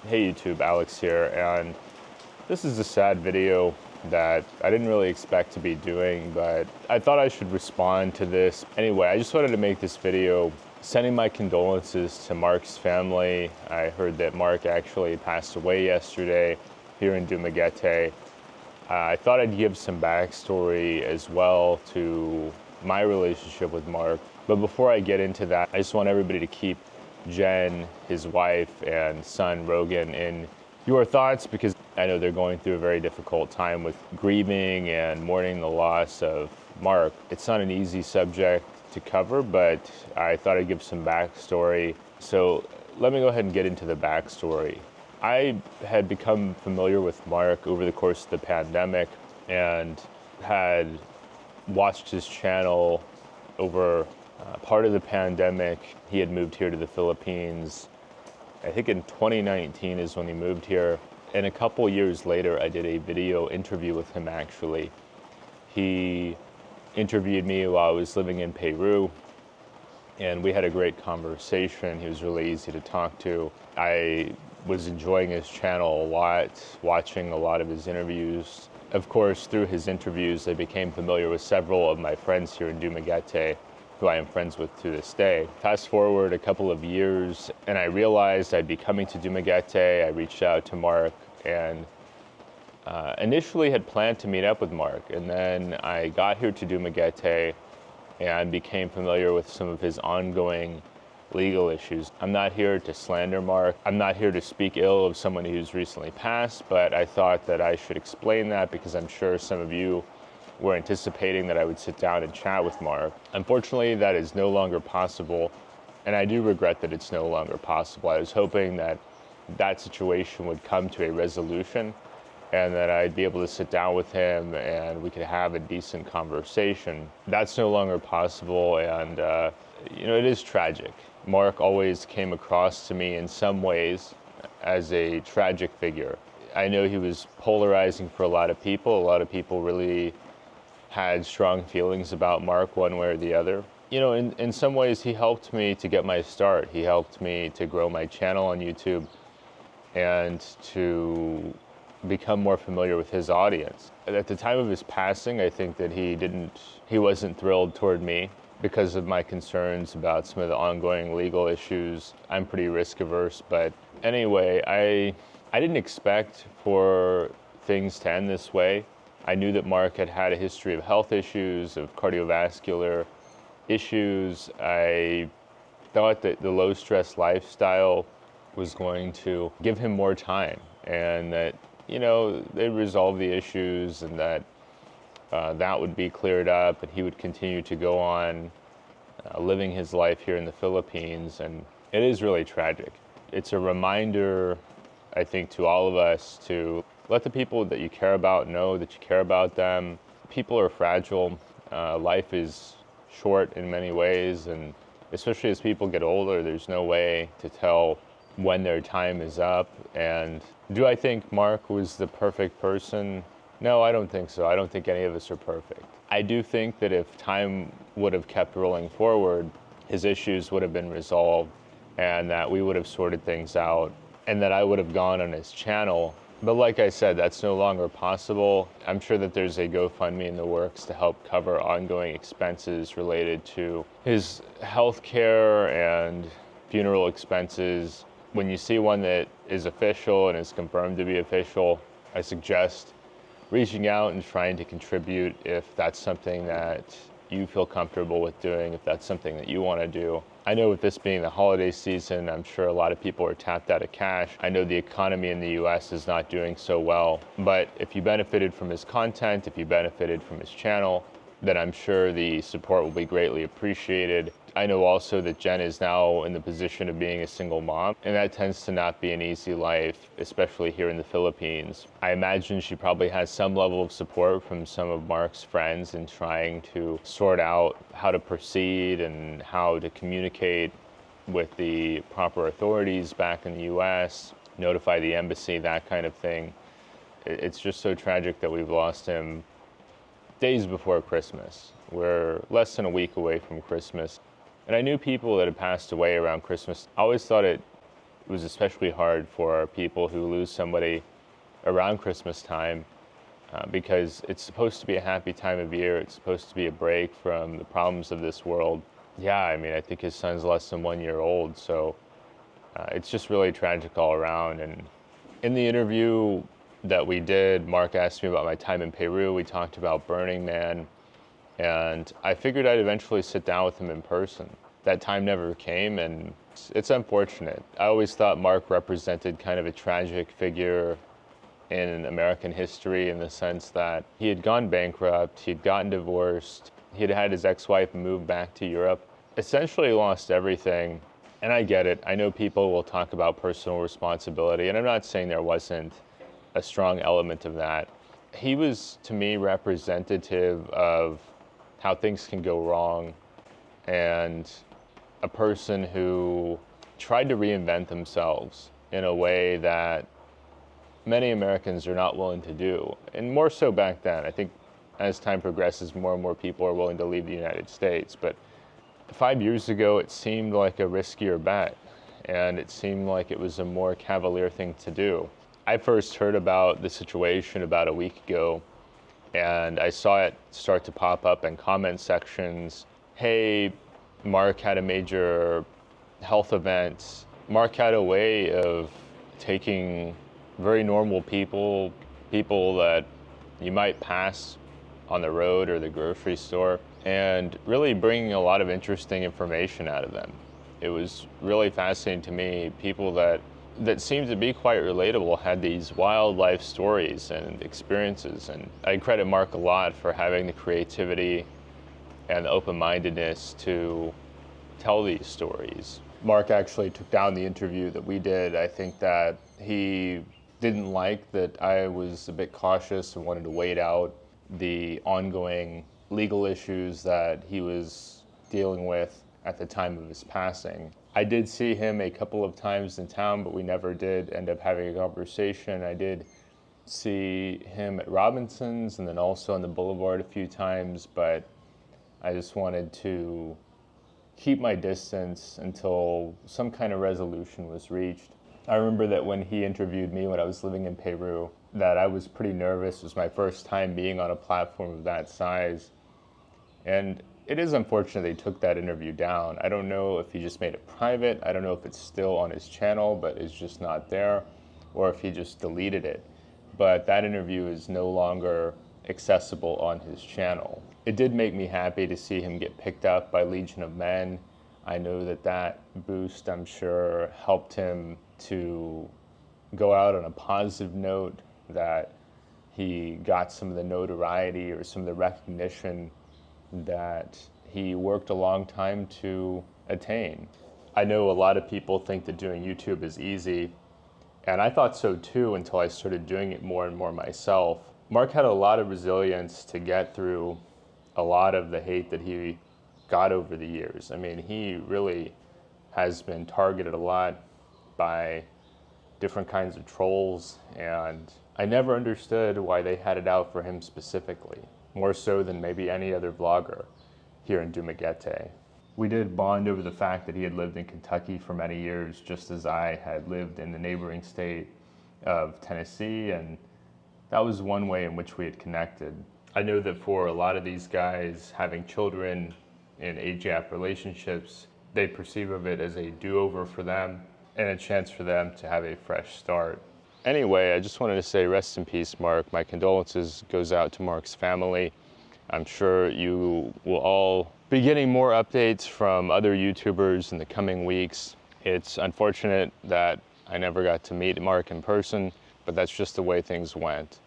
Hey YouTube, Alex here, and this is a sad video that I didn't really expect to be doing, but I thought I should respond to this. Anyway, I just wanted to make this video sending my condolences to Mark's family. I heard that Mark actually passed away yesterday here in Dumaguete. I thought I'd give some backstory as well to my relationship with Mark. But before I get into that, I just want everybody to keep Jen, his wife, and son Rogan in your thoughts, because I know they're going through a very difficult time with grieving and mourning the loss of Mark. It's not an easy subject to cover, but I thought I'd give some backstory. So let me go ahead and get into the backstory. I had become familiar with Mark over the course of the pandemic and had watched his channel over part of the pandemic. He had moved here to the Philippines. I think in 2019 is when he moved here. And a couple years later, I did a video interview with him actually. He interviewed me while I was living in Peru, and we had a great conversation. He was really easy to talk to. I was enjoying his channel a lot, watching a lot of his interviews. Of course, through his interviews, I became familiar with several of my friends here in Dumaguete, who I am friends with to this day. Fast forward a couple of years, and I realized I'd be coming to Dumaguete. I reached out to Mark, and initially had planned to meet up with Mark. And then I got here to Dumaguete and became familiar with some of his ongoing legal issues. I'm not here to slander Mark. I'm not here to speak ill of someone who's recently passed, but I thought that I should explain that because I'm sure some of you were anticipating that I would sit down and chat with Mark. Unfortunately, that is no longer possible, and I do regret that it's no longer possible. I was hoping that that situation would come to a resolution and that I'd be able to sit down with him and we could have a decent conversation. That's no longer possible, and it is tragic. Mark always came across to me in some ways as a tragic figure. I know he was polarizing for a lot of people. A lot of people really had strong feelings about Mark one way or the other. In some ways, he helped me to get my start. He helped me to grow my channel on YouTube and to become more familiar with his audience. At the time of his passing, I think that he wasn't thrilled toward me because of my concerns about some of the ongoing legal issues. I'm pretty risk averse, but anyway, I didn't expect for things to end this way. I knew that Mark had had a history of health issues, of cardiovascular issues. I thought that the low stress lifestyle was going to give him more time, and that they'd resolve the issues, and that that would be cleared up, and he would continue to go on living his life here in the Philippines. And it is really tragic. It's a reminder, I think, to all of us to let the people that you care about know that you care about them. People are fragile. Life is short in many ways, and especially as people get older, there's no way to tell when their time is up. And do I think Mark was the perfect person? No, I don't think so. I don't think any of us are perfect. I do think that if time would have kept rolling forward, his issues would have been resolved, and that we would have sorted things out, and that I would have gone on his channel. But like I said, that's no longer possible. I'm sure that there's a GoFundMe in the works to help cover ongoing expenses related to his health care and funeral expenses. When you see one that is official and is confirmed to be official, I suggest reaching out and trying to contribute if that's something that you feel comfortable with doing, if that's something that you want to do. I know with this being the holiday season, I'm sure a lot of people are tapped out of cash. I know the economy in the US is not doing so well, but if you benefited from his content, if you benefited from his channel, then I'm sure the support will be greatly appreciated. I know also that Jen is now in the position of being a single mom, and that tends to not be an easy life, especially here in the Philippines. I imagine she probably has some level of support from some of Mark's friends in trying to sort out how to proceed and how to communicate with the proper authorities back in the US, notify the embassy, that kind of thing. It's just so tragic that we've lost him days before Christmas. We're less than a week away from Christmas. And I knew people that had passed away around Christmas. I always thought it it was especially hard for people who lose somebody around Christmas time, because it's supposed to be a happy time of year. It's supposed to be a break from the problems of this world. Yeah, I mean, I think his son's less than 1 year old, so it's just really tragic all around. And in the interview that we did, Mark asked me about my time in Peru. We talked about Burning Man, and I figured I'd eventually sit down with him in person. That time never came, and it's unfortunate. I always thought Mark represented kind of a tragic figure in American history, in the sense that he had gone bankrupt, he'd gotten divorced, he'd had his ex-wife move back to Europe, essentially lost everything. And I get it. I know people will talk about personal responsibility, and I'm not saying there wasn't a strong element of that. He was, to me, representative of how things can go wrong, and a person who tried to reinvent themselves in a way that many Americans are not willing to do, and more so back then. I think as time progresses, more and more people are willing to leave the United States. But 5 years ago, it seemed like a riskier bet, and it seemed like it was a more cavalier thing to do. I first heard about the situation about a week ago, and I saw it start to pop up in comment sections. Hey, Mark had a major health event. Mark had a way of taking very normal people that you might pass on the road or the grocery store, and really bringing a lot of interesting information out of them. It was really fascinating to me. People that seemed to be quite relatable had these wild life stories and experiences, and I credit Mark a lot for having the creativity and the open-mindedness to tell these stories. Mark actually took down the interview that we did. I think that he didn't like that I was a bit cautious and wanted to wait out the ongoing legal issues that he was dealing with at the time of his passing. I did see him a couple of times in town, but we never did end up having a conversation. I did see him at Robinson's and then also on the Boulevard a few times, but I just wanted to keep my distance until some kind of resolution was reached. I remember that when he interviewed me when I was living in Peru, that I was pretty nervous. It was my first time being on a platform of that size. And it is unfortunate they took that interview down. I don't know if he just made it private. I don't know if it's still on his channel, but it's just not there, or if he just deleted it. But that interview is no longer accessible on his channel. It did make me happy to see him get picked up by Legion of Men. I know that boost, I'm sure, helped him to go out on a positive note, that he got some of the notoriety or some of the recognition that he worked a long time to attain. I know a lot of people think that doing YouTube is easy, and I thought so too until I started doing it more and more myself. Mark had a lot of resilience to get through a lot of the hate that he got over the years. I mean, he really has been targeted a lot by different kinds of trolls, and I never understood why they had it out for him specifically, more so than maybe any other vlogger here in Dumaguete. We did bond over the fact that he had lived in Kentucky for many years, just as I had lived in the neighboring state of Tennessee, and that was one way in which we had connected. I know that for a lot of these guys, having children in age gap relationships, they perceive of it as a do-over for them and a chance for them to have a fresh start. Anyway, I just wanted to say rest in peace, Mark. My condolences goes out to Mark's family. I'm sure you will all be getting more updates from other YouTubers in the coming weeks. It's unfortunate that I never got to meet Mark in person, but that's just the way things went.